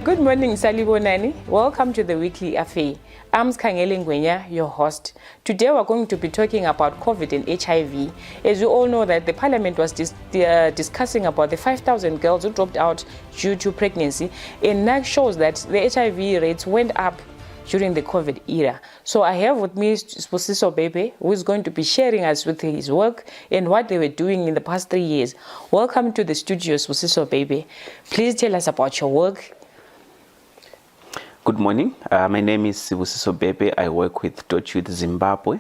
Good morning, Salibonani. Welcome to the Weekly Affair. I'm Sikhangele Ngwenya, your host. Today we're going to be talking about COVID and HIV. As you all know that the Parliament was discussing about the 5,000 girls who dropped out due to pregnancy, and NAC shows that the HIV rates went up during the COVID era. So I have with me Sibusiso Bhebhe, who is going to be sharing us with his work and what they were doing in the past 3 years. Welcome to the studio, Sibusiso Bhebhe. Please tell us about your work. Good morning. My name is Sibusiso Bhebhe. I work with Dot Youth Zimbabwe.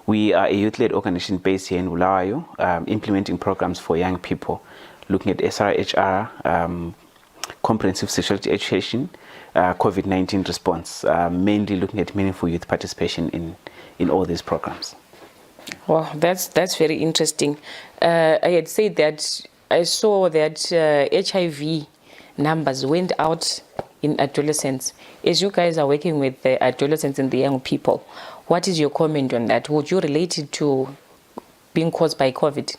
We are a youth-led organization based here in Bulawayo, implementing programs for young people, looking at SRHR, comprehensive sexuality education, COVID-19 response, mainly looking at meaningful youth participation in all these programs. Wow, that's very interesting. I had said that I saw that HIV numbers went out in adolescents. As you guys are working with the adolescents and the young people, what is your comment on that? Would you relate it to being caused by COVID?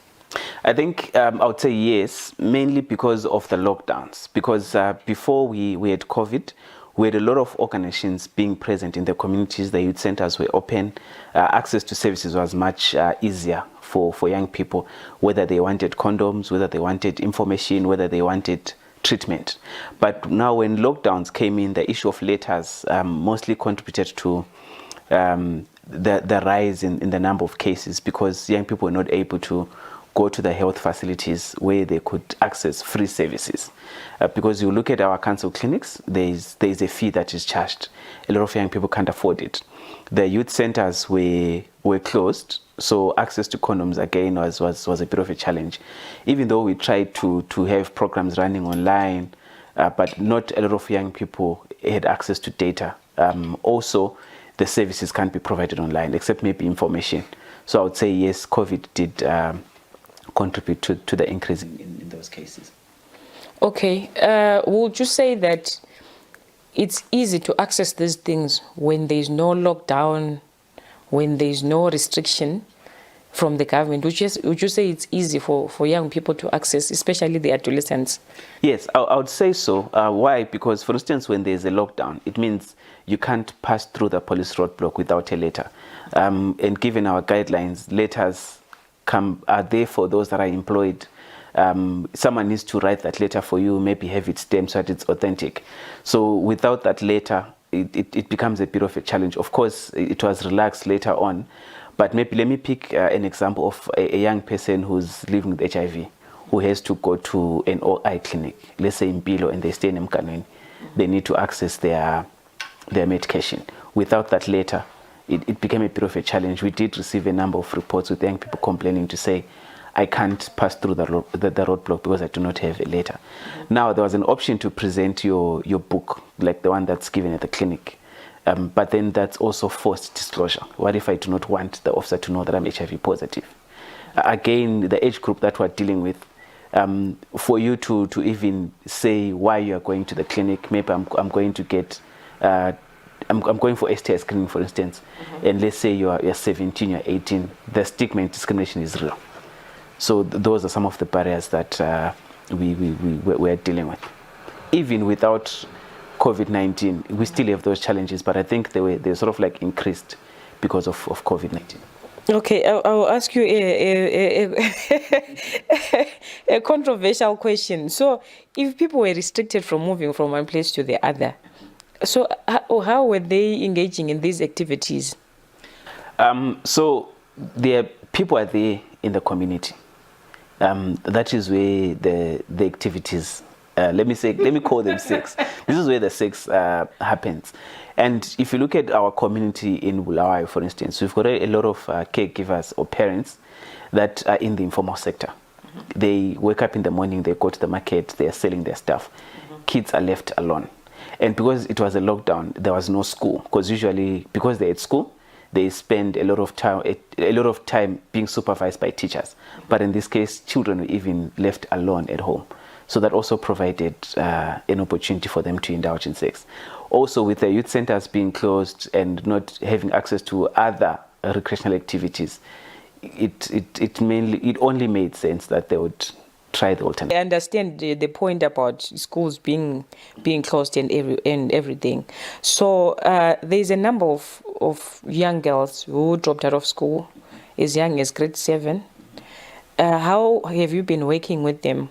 I think I would say yes, mainly because of the lockdowns. Because before we had COVID, we had a lot of organizations being present in the communities. The youth centers were open. Access to services was much easier for young people, whether they wanted condoms, whether they wanted information, whether they wanted treatment. But now when lockdowns came in, the issue of letters mostly contributed to the rise in the number of cases, because young people were not able to go to the health facilities where they could access free services. Because you look at our council clinics, there is a fee that is charged. A lot of young people can't afford it. The youth centers were closed, so access to condoms again was a bit of a challenge. Even though we tried to have programs running online, but not a lot of young people had access to data. Also, the services can't be provided online, except maybe information. So I would say yes, COVID did contribute to the increase in those cases. Okay, would you say that it's easy to access these things when there's no lockdown, when there's no restriction from the government? Would you say it's easy for young people to access, especially the adolescents? Yes, I would say so. Why? Because, for instance, when there's a lockdown, it means you can't pass through the police roadblock without a letter. And given our guidelines, letters are there for those that are employed. Someone needs to write that letter for you, maybe have it stamped so that it's authentic. So without that letter, it becomes a bit of a challenge. Of course, it was relaxed later on, but maybe let me pick an example of a young person who's living with HIV, who has to go to an OI clinic, let's say in Bilo, and they stay in Mkanweni. They need to access their medication. Without that letter, it became a bit of a challenge. We did receive a number of reports with young people complaining to say, I can't pass through the roadblock because I do not have a letter. Now, there was an option to present your book, like the one that's given at the clinic. But then that's also forced disclosure. What if I do not want the officer to know that I'm HIV positive? Again, the age group that we're dealing with, for you to even say why you are going to the clinic, maybe I'm going to get, I'm going for STI screening, for instance, and let's say you're 17, you're 18, the stigma and discrimination is real. So those are some of the barriers that we're dealing with. Even without COVID-19, we still have those challenges, but I think they're sort of like increased because of COVID-19. Okay, I'll ask you a controversial question. So if people were restricted from moving from one place to the other, so how were they engaging in these activities? So people are there in the community. That is where the activities, let me call them sex. This is where the sex happens. And if you look at our community in Bulawayo, for instance, we've got a lot of caregivers or parents that are in the informal sector. They wake up in the morning, they go to the market, they are selling their stuff. Kids are left alone. And because it was a lockdown, there was no school. Because usually, because they're at school, they spend a lot of time being supervised by teachers. But in this case, children were even left alone at home. So that also provided an opportunity for them to indulge in sex. Also, with the youth centers being closed and not having access to other recreational activities, it only made sense that they would try the alternative. I understand the point about schools being closed and everything. So there's a number of young girls who dropped out of school as young as grade 7. How have you been working with them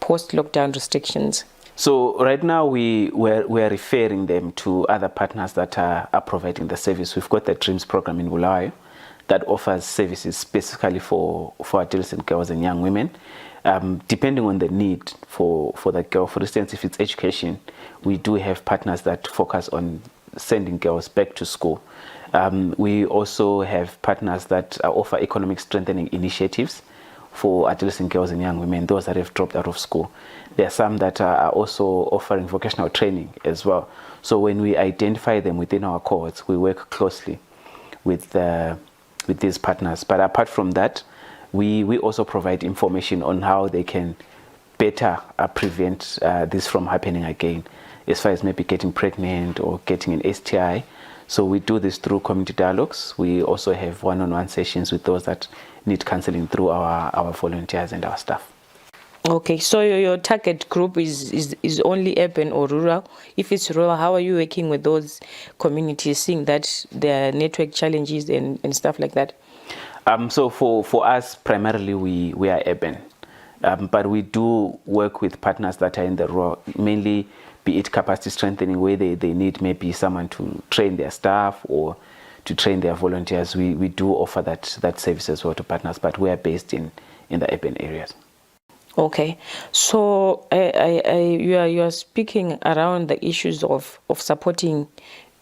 post-lockdown restrictions? So right now we're referring them to other partners that are providing the service. We've got the DREAMS program in Bulawayo that offers services specifically for adolescent girls and young women. Depending on the need for the girl, for instance, if it's education, we do have partners that focus on sending girls back to school. We also have partners that offer economic strengthening initiatives for adolescent girls and young women, those that have dropped out of school. There are some that are also offering vocational training as well. So when we identify them within our cohorts, we work closely with these partners. But apart from that, we also provide information on how they can better prevent this from happening again, as far as maybe getting pregnant or getting an STI. So we do this through community dialogues. We also have one-on-one sessions with those that need counseling through our volunteers and our staff. Okay, so your target group is only urban or rural? If it's rural, how are you working with those communities, seeing that there are network challenges and stuff like that? So for us, primarily we are urban, but we do work with partners that are in the rural, mainly be it capacity strengthening, where they need maybe someone to train their staff or to train their volunteers. We do offer that service as well to partners, but we are based in the urban areas. Okay, so you are speaking around the issues of supporting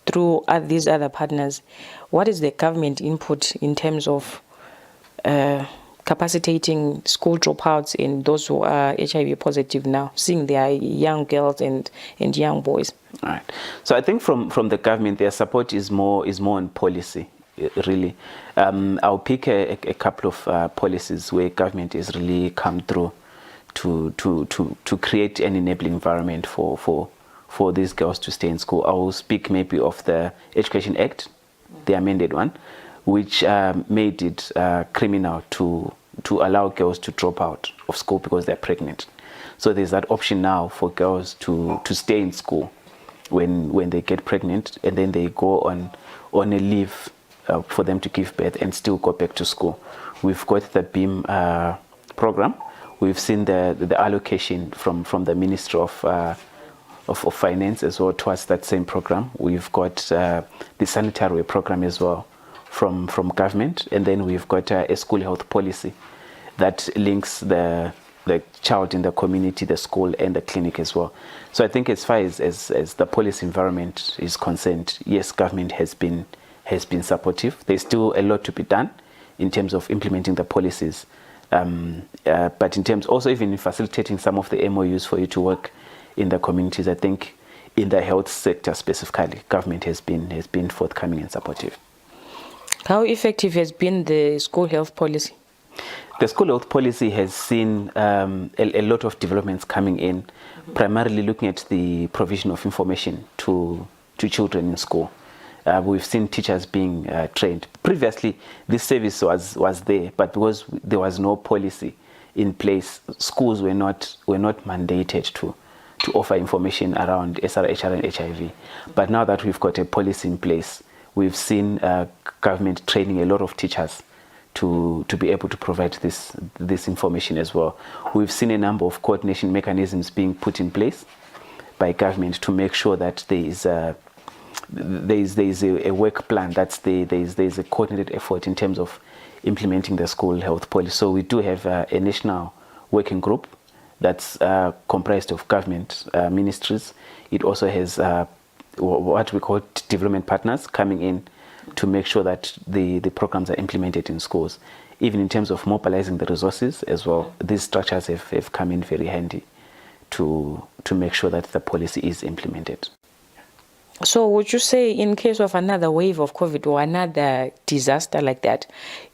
through these other partners. What is the government input in terms of capacitating school dropouts and those who are HIV positive now, seeing they are young girls and young boys? All right. So I think from the government, their support is more on policy, really. I'll pick a couple of policies where government has really come through to create an enabling environment for these girls to stay in school. I will speak maybe of the Education Act, the amended one, which made it criminal to allow girls to drop out of school because they're pregnant. So there's that option now for girls to stay in school when they get pregnant, and then they go on a leave for them to give birth and still go back to school. We've got the BEAM program. We've seen the allocation from the Ministry of Finance as well towards that same program. We've got the sanitary program as well from government, and then we've got a school health policy that links the child in the community, the school, and the clinic as well. So I think as far as the policy environment is concerned, yes, government has been supportive. There's still a lot to be done in terms of implementing the policies. But in terms also even in facilitating some of the MOUs for you to work in the communities, I think in the health sector specifically, government has been forthcoming and supportive. How effective has been the school health policy? The school health policy has seen a lot of developments coming in, primarily looking at the provision of information to children in school. We've seen teachers being trained. Previously, this service was there, but because there was no policy in place, schools were not mandated to offer information around SRHR and HIV. But now that we've got a policy in place, we've seen government training a lot of teachers to be able to provide this information as well. We've seen a number of coordination mechanisms being put in place by government to make sure that there is a work plan, there's a coordinated effort in terms of implementing the school health policy. So we do have a national working group that's comprised of government ministries. It also has what we call development partners coming in to make sure that the programs are implemented in schools. Even in terms of mobilizing the resources as well, these structures have come in very handy to make sure that the policy is implemented. So would you say in case of another wave of COVID or another disaster like that,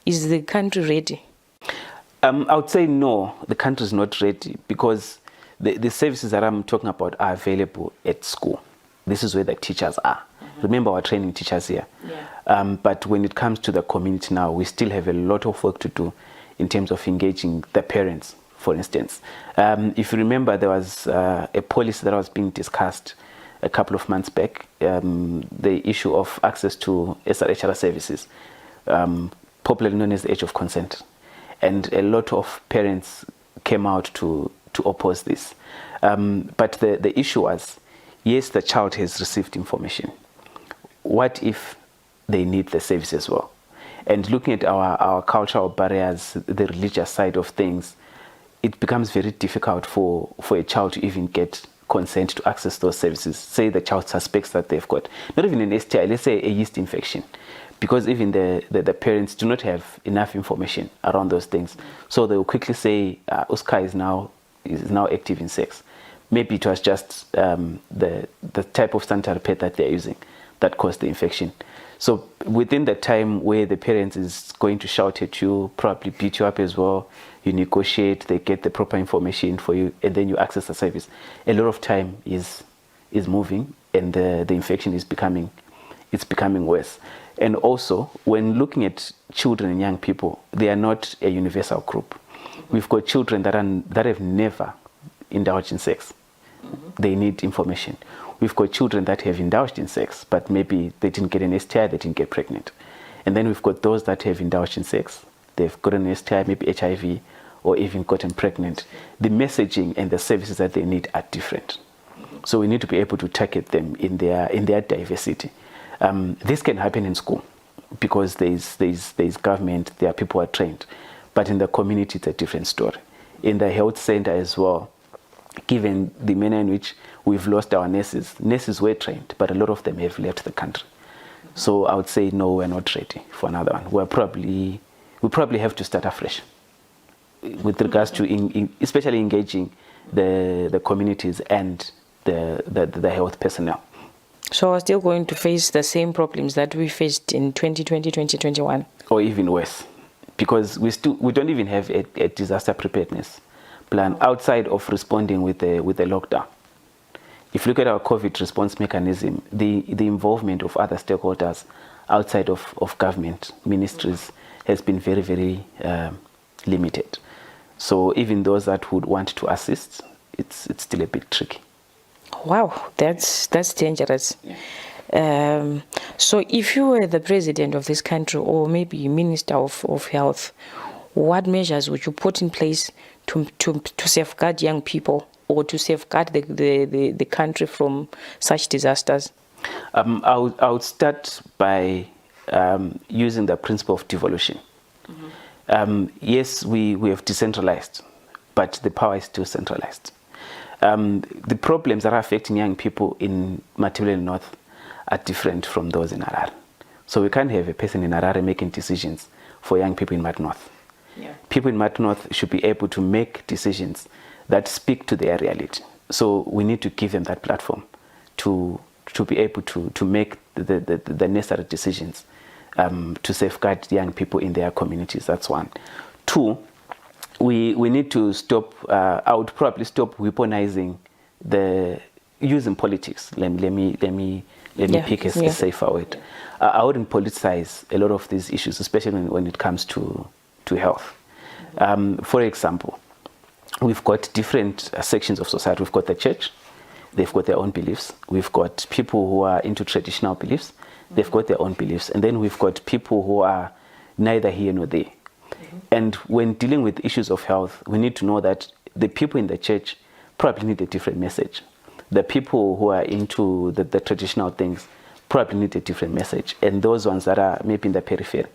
is the country ready? I would say no, the country is not ready, because the services that I'm talking about are available at school. This is where the teachers are. Remember, our training teachers here. Yeah. But when it comes to the community now, we still have a lot of work to do in terms of engaging the parents for instance. If you remember, there was a policy that was being discussed a couple of months back, the issue of access to SRHR services, popularly known as the age of consent. And a lot of parents came out to oppose this. But the issue was, yes, the child has received information. What if they need the service as well? And looking at our cultural barriers, the religious side of things, it becomes very difficult for a child to even get consent to access those services. Say the child suspects that they've got, not even an STI, let's say a yeast infection, because even the parents do not have enough information around those things. So they will quickly say, Oscar is now active in sex. Maybe it was just the type of sanitary pad that they're using that caused the infection. So within the time where the parents is going to shout at you, probably beat you up as well, you negotiate, they get the proper information for you, and then you access the service. A lot of time is moving, and the infection is becoming worse. And also, when looking at children and young people, they are not a universal group. We've got children that have never indulged in sex. They need information. We've got children that have indulged in sex, but maybe they didn't get an STI, they didn't get pregnant. And then we've got those that have indulged in sex. They've gotten an STI, maybe HIV, or even gotten pregnant. The messaging and the services that they need are different. So we need to be able to target them in their diversity. This can happen in school because there's government, there are people who are trained. But in the community, it's a different story. In the health center as well, given the manner in which we've lost our nurses were trained, but a lot of them have left the country. So I would say, no, we're not ready for another one. We probably have to start afresh with regards to especially engaging the communities and the health personnel. So we're still going to face the same problems that we faced in 2020, 2021? Or even worse, because we don't even have a disaster preparedness plan outside of responding with the lockdown. If you look at our COVID response mechanism, the involvement of other stakeholders outside of government ministries has been very, very limited. So even those that would want to assist, it's still a bit tricky. Wow, that's dangerous. Yeah. So if you were the president of this country, or maybe minister of health, what measures would you put in place to safeguard young people, or to safeguard the country from such disasters? I would start by using the principle of devolution. Yes, we have decentralized, but the power is still centralized. The problems that are affecting young people in Matabele North are different from those in Harare. So we can't have a person in Harare making decisions for young people in Mat North. Yeah. People in Mat North should be able to make decisions that speak to their reality. So we need to give them that platform to be able to make the necessary decisions to safeguard young people in their communities. That's one. Two, we need to stop, I would probably stop weaponizing using politics. Let me pick a safer word. I wouldn't politicize a lot of these issues, especially when it comes to health. For example, we've got different sections of society. We've got the church, they've got their own beliefs. We've got people who are into traditional beliefs, they've got their own beliefs. And then we've got people who are neither here nor there. And when dealing with issues of health, we need to know that the people in the church probably need a different message. The people who are into the traditional things probably need a different message. And those ones that are maybe in the periphery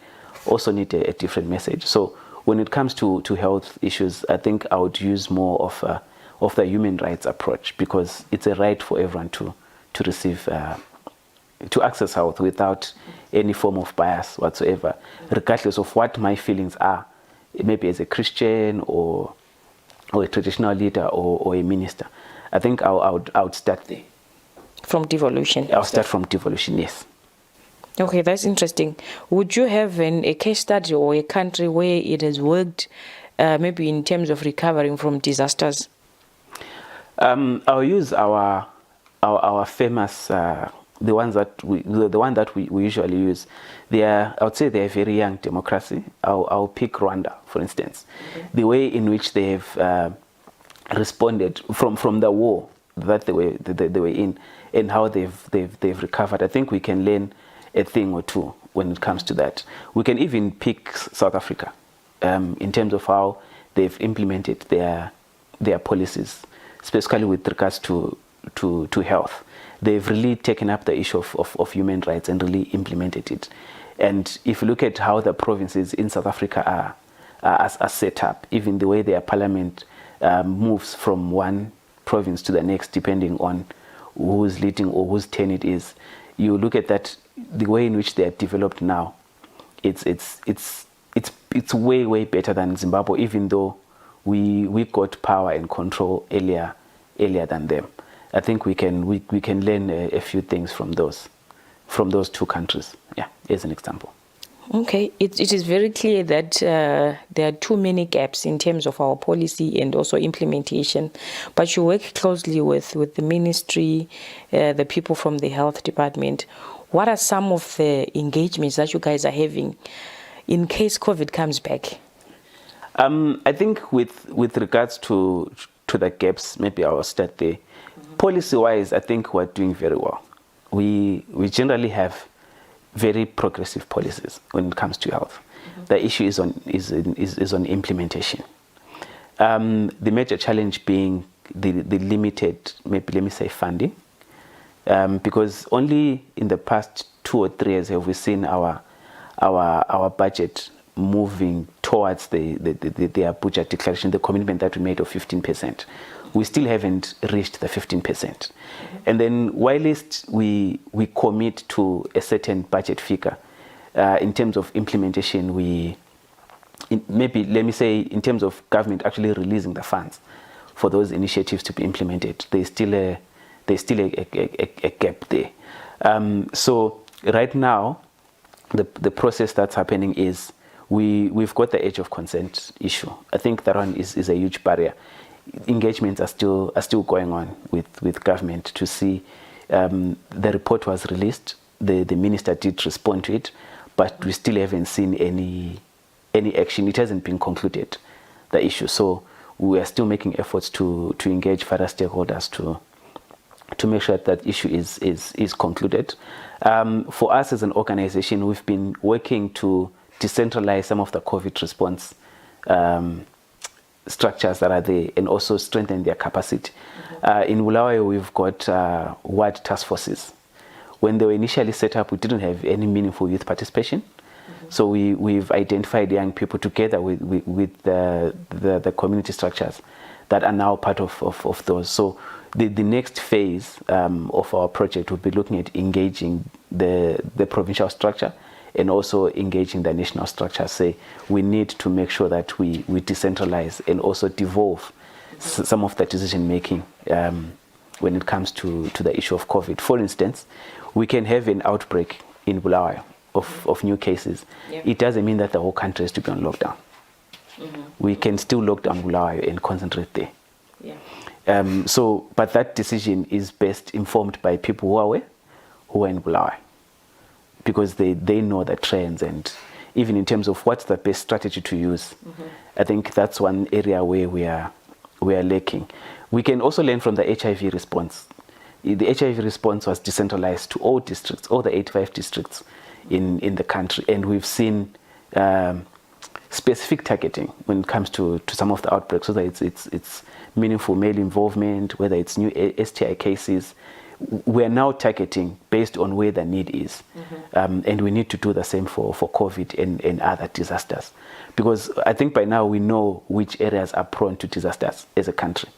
also need a different message. So when it comes to health issues, I think I would use more of the human rights approach, because it's a right for everyone to receive, to access health without any form of bias whatsoever, regardless of what my feelings are, maybe as a Christian or a traditional leader or a minister. I think I would start there. From devolution? I'll start from devolution, yes. Okay, that's interesting. Would you have a case study or a country where it has worked, maybe in terms of recovering from disasters? I'll use our famous, the one that we usually use. I would say they're a very young democracy. I'll pick Rwanda, for for instance, the way in which they have responded from the war that they were in, and how they've recovered. I think we can learn a thing or two when it comes to that. We can even pick South Africa in terms of how they've implemented their policies, especially with regards to health. They've really taken up the issue of human rights and really implemented it. And if you look at how the provinces in South Africa are set up, even the way their parliament moves from one province to the next, depending on who's leading or whose turn it is, you look at that, the way in which they are developed now, it's way better than Zimbabwe, even though we got power and control earlier than them. I think we can learn a few things from those two countries, yeah, as an example. Okay, it is very clear that there are too many gaps in terms of our policy and also implementation. But you work closely with the ministry, the people from the health department. What are some of the engagements that you guys are having in case COVID comes back? I think with regards to the gaps, maybe I'll start there. Policy-wise, I think we're doing very well. We generally have very progressive policies when it comes to health. The issue is on implementation. The major challenge being the limited, maybe let me say, funding, because only in the past 2 or 3 years have we seen our budget moving towards their budget declaration, the commitment that we made of 15%. We still haven't reached the 15%. And then whilst we commit to a certain budget figure, in terms of implementation, maybe let me say in terms of government actually releasing the funds for those initiatives to be implemented, there's still a gap there. So right now, the process that's happening is we've got the age of consent issue. I think that one is a huge barrier. Engagements are still going on with government to see. The report was released. The minister did respond to it, but we still haven't seen any action. It hasn't been concluded, the issue. So we are still making efforts to engage further stakeholders to make sure that issue is concluded. For us as an organization, we've been working to decentralize some of the COVID response structures that are there and also strengthen their capacity. In Bulawayo, we've got ward task forces. When they were initially set up, we didn't have any meaningful youth participation. So we've identified young people together with the community structures that are now part of those. So the next phase of our project will be looking at engaging the provincial structure and also engaging the national structure. Say we need to make sure that we decentralize and also devolve some of the decision making when it comes to the issue of COVID. For instance, we can have an outbreak in Bulawayo of new cases. Yep. It doesn't mean that the whole country has to be on lockdown. We can still lock down Bulawayo and concentrate there. Yeah. But that decision is best informed by people who are in Bulawayo, because they know the trends, and even in terms of what's the best strategy to use. I think that's one area where we are lacking. We can also learn from the HIV response. The HIV response was decentralized to all districts, all the 85 districts in the country, and we've seen specific targeting when it comes to some of the outbreaks, whether it's meaningful male involvement, whether it's new STI cases. We're now targeting based on where the need is. And we need to do the same for COVID and other disasters. Because I think by now we know which areas are prone to disasters as a country.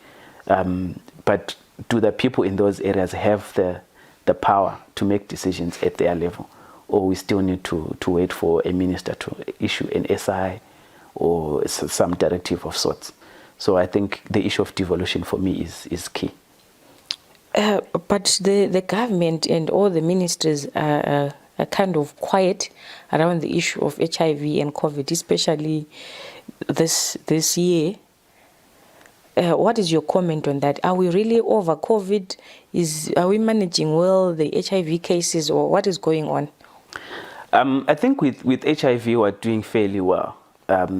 But do the people in those areas have the power to make decisions at their level? Or we still need to wait for a minister to issue an SI or some directive of sorts? So I think the issue of devolution for me is key. But the government and all the ministries are kind of quiet around the issue of HIV and COVID, especially this year. What is your comment on that? Are we really over COVID? Are we managing well the HIV cases, or what is going on? I think with HIV we're doing fairly well.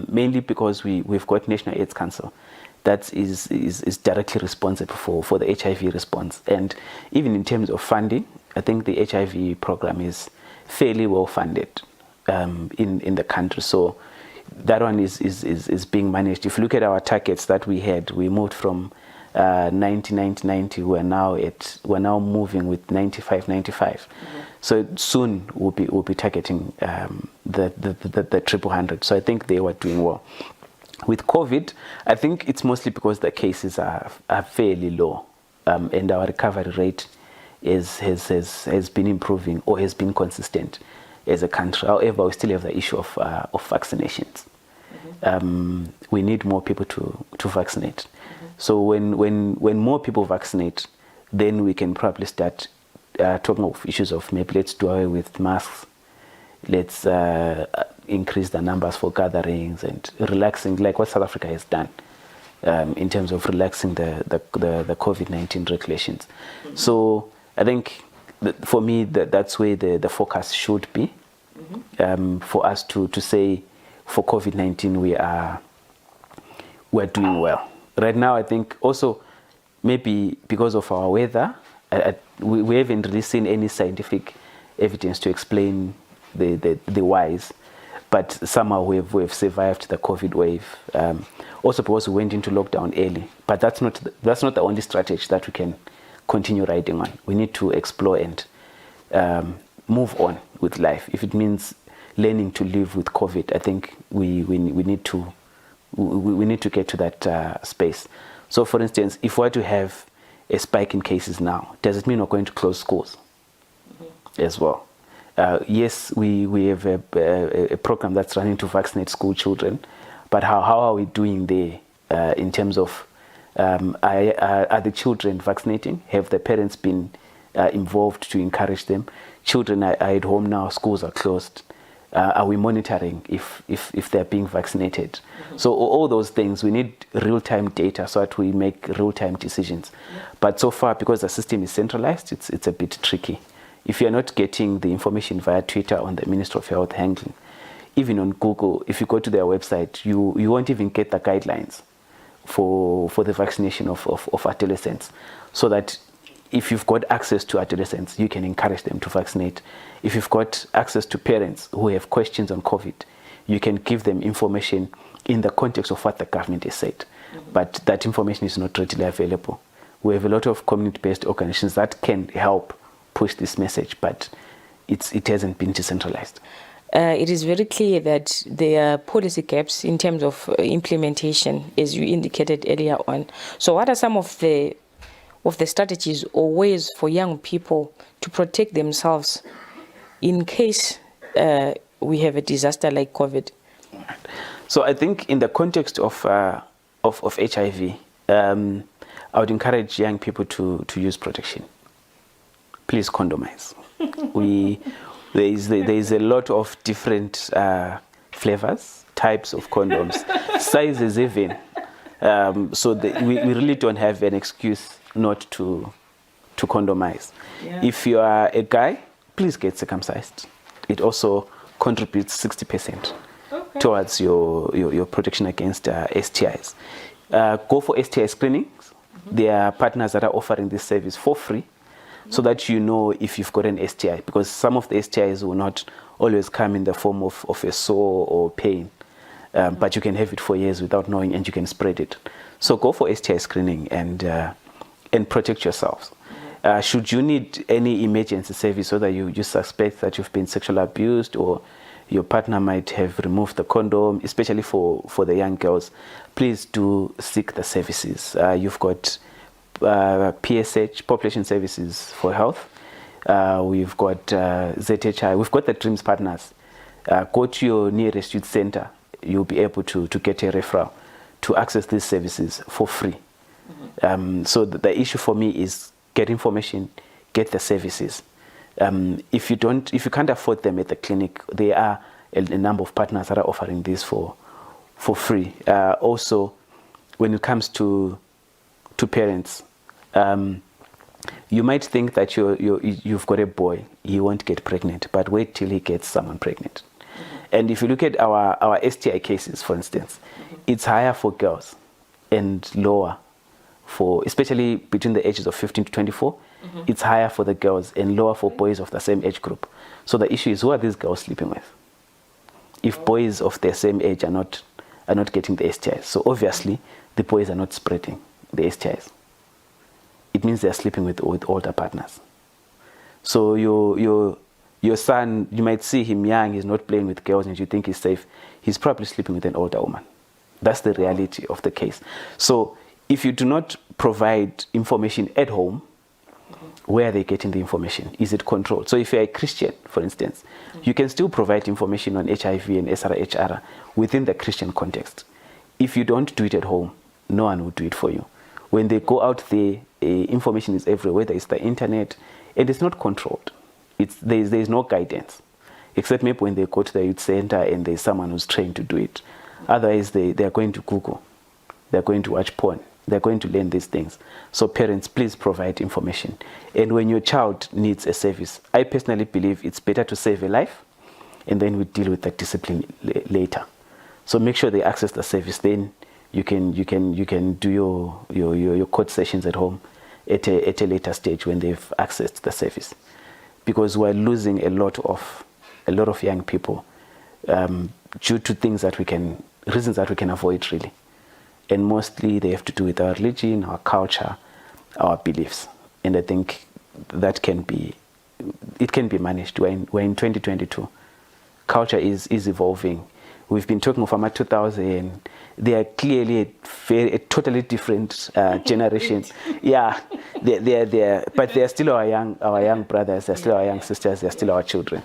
mainly because we've got National AIDS Council that is directly responsible for the HIV response. And even in terms of funding, I think the HIV program is fairly well funded in the country. So that one is being managed. If you look at our targets that we had, we moved from 90. We're now moving with 95. Mm-hmm. So soon we'll be targeting the 100. So I think they were doing well. With COVID, I think it's mostly because the cases are fairly low, and our recovery rate has been improving or has been consistent as a country. However, we still have the issue of vaccinations. Mm-hmm. We need more people to vaccinate. Mm-hmm. So when more people vaccinate, then we can probably start talking of issues of maybe let's do away with masks, let's increase the numbers for gatherings and relaxing, like what South Africa has done in terms of relaxing the COVID-19 regulations. Mm-hmm. So I think for me that's where the focus should be. Mm-hmm. For us to say for COVID-19 we're doing well. Right now I think also maybe because of our weather, we haven't really seen any scientific evidence to explain the whys, but somehow we've survived the COVID wave. Also because we went into lockdown early, but that's not the only strategy that we can continue riding on. We need to explore and move on with life. If it means learning to live with COVID, I think we need to get to that space. So, for instance, if we're to have a spike in cases now, does it mean we're going to close schools? Mm-hmm. As well? Yes, we have a program that's running to vaccinate school children, but how are we doing there in terms of are the children vaccinating? Have the parents been involved to encourage them? Children are at home now, schools are closed. Are we monitoring if they're being vaccinated? Mm-hmm. So all those things, we need real-time data so that we make real-time decisions. Yeah. But so far, because the system is centralized, it's a bit tricky. If you're not getting the information via Twitter on the Ministry of Health handling, even on Google, if you go to their website, you won't even get the guidelines for the vaccination of adolescents, so that if you've got access to adolescents, you can encourage them to vaccinate. If you've got access to parents who have questions on COVID, you can give them information in the context of what the government has said. Mm-hmm. But that information is not readily available. We have a lot of community-based organizations that can help push this message, but it hasn't been decentralized. It is very clear that there are policy gaps in terms of implementation, as you indicated earlier on. So what are some of the strategies or ways for young people to protect themselves in case we have a disaster like COVID? So I think in the context of HIV, I would encourage young people to use protection. Please condomize. There is a lot of different flavors, types of condoms, sizes even. So we really don't have an excuse not to condomize. Yeah. If you are a guy, please get circumcised. It also contributes 60% towards your protection against STIs. Go for STI screenings. Mm-hmm. There are partners that are offering this service for free, so that you know if you've got an STI, because some of the STIs will not always come in the form of a sore or pain, but you can have it for years without knowing, and you can spread it. So go for STI screening and protect yourselves. Should you need any emergency service, so that you suspect that you've been sexually abused or your partner might have removed the condom, especially for the young girls, please do seek the services. You've got PSH, Population Services for Health. We've got ZHI. We've got the DREAMS partners. Go to your nearest youth center. You'll be able to get a referral to access these services for free. Mm-hmm. So the issue for me is get information, get the services. If you can't afford them at the clinic, there are a number of partners that are offering this for free. Also, when it comes to parents, you might think that you've got a boy, he won't get pregnant, but wait till he gets someone pregnant. Mm-hmm. And if you look at our STI cases, for instance, it's higher for girls and lower for, especially between the ages of 15 to 24, it's higher for the girls and lower for boys of the same age group. So the issue is, who are these girls sleeping with? If boys of their same age are not getting the STIs, so obviously the boys are not spreading the STIs. It means they're sleeping with older partners. So your son, you might see him young, he's not playing with girls and you think he's safe. He's probably sleeping with an older woman. That's the reality of the case. So if you do not provide information at home, where are they getting the information? Is it controlled? So if you're a Christian, for instance, you can still provide information on HIV and SRHR within the Christian context. If you don't do it at home, no one will do it for you. When they go out there, information is everywhere, whether it's the internet, and it's not controlled. There's no guidance, except maybe when they go to the youth center and there's someone who's trained to do it. Otherwise, they're going to Google, they're going to watch porn, they're going to learn these things. So parents, please provide information. And when your child needs a service, I personally believe it's better to save a life, and then we deal with that discipline later. So make sure they access the service. Then you can do your court sessions at home at a later stage when they've accessed the service, because we're losing a lot of young people due to reasons that we can avoid, really. And mostly they have to do with our religion, our culture, our beliefs. And I think that can be managed. We're in 2022. Culture is evolving. We've been talking of Ama 2000. They are clearly a totally different generation. Yeah, but they're still our young brothers. They're still our young sisters. They're still our children.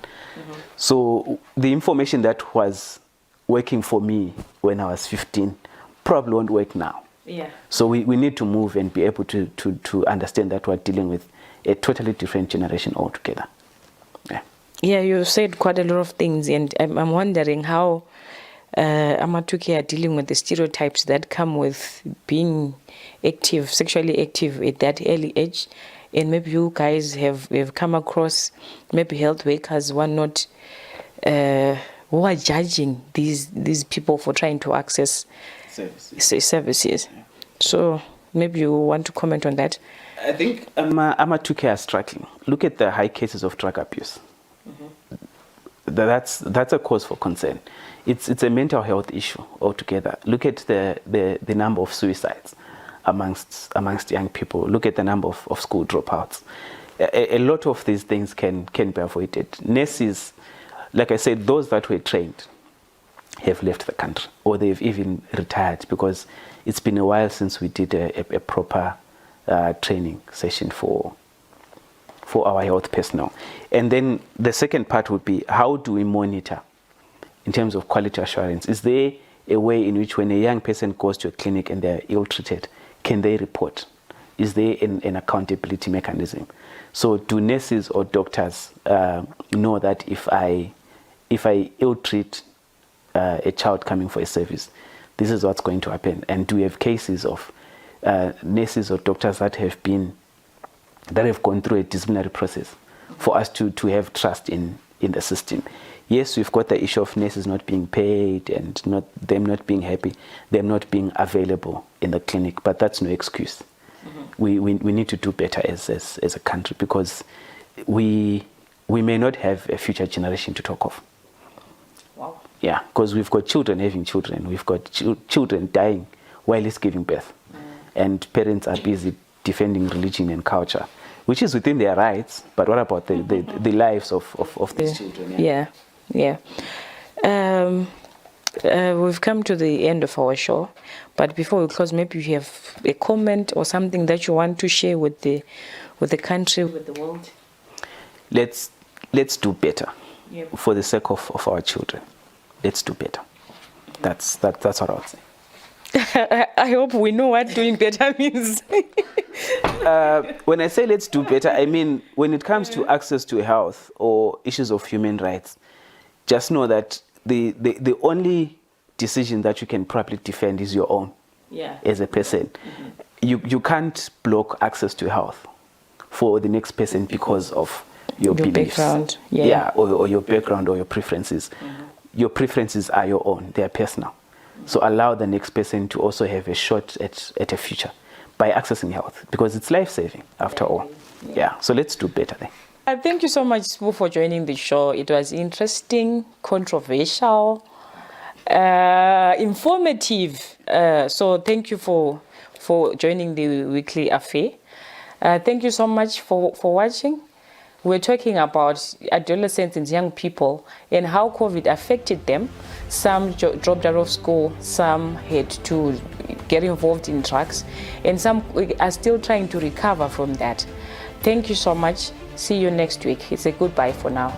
So the information that was working for me when I was 15 probably won't work now. Yeah. So we need to move and be able to understand that we're dealing with a totally different generation altogether. Yeah. Yeah, you said quite a lot of things, and I'm wondering how Amatuki are dealing with the stereotypes that come with being active, sexually active at that early age. And maybe you guys have come across maybe health workers who are not who are judging these people for trying to access services. Yeah. So maybe you want to comment on that. I think Amatuki are struggling. Look at the high cases of drug abuse. That's a cause for concern. It's a mental health issue altogether. Look at the number of suicides amongst young people. Look at the number of school dropouts. A lot of these things can be avoided. Nurses, like I said, those that were trained have left the country, or they've even retired, because it's been a while since we did a proper training session for our health personnel. And then the second part would be, how do we monitor in terms of quality assurance? Is there a way in which when a young person goes to a clinic and they're ill-treated, can they report? Is there an accountability mechanism? So do nurses or doctors know that if I ill-treat a child coming for a service, this is what's going to happen? And do we have cases of nurses or doctors that have gone through a disciplinary process for us to have trust in the system? Yes, we've got the issue of nurses not being paid and them not being happy, them not being available in the clinic, but that's no excuse. We need to do better as a country, because we may not have a future generation to talk of. Wow. Yeah, because we've got children having children, we've got children dying while it's giving birth, and parents are busy defending religion and culture, which is within their rights. But what about the lives of these children? Yeah. We've come to the end of our show, but before we close, maybe you have a comment or something that you want to share with the country, with the world. Let's do better. Yep. For the sake of our children. Let's do better. That's what I would say. I hope we know what doing better means. When I say let's do better, I mean when it comes to access to health or issues of human rights, just know that the only decision that you can probably defend is your own. Yeah. As a person. You can't block access to health for the next person because of your beliefs. Background. Yeah, or your background or your preferences. your preferences are your own, they are personal. So allow the next person to also have a shot at a future by accessing health, because it's life-saving after all. Yeah, so let's do better then. Thank you so much, Sibu, for joining the show. It was interesting, controversial, informative. So thank you for joining the weekly affair. Thank you so much for watching. We're talking about adolescents and young people and how COVID affected them. Some dropped out of school, some had to get involved in drugs, and some are still trying to recover from that. Thank you so much. See you next week. It's a goodbye for now.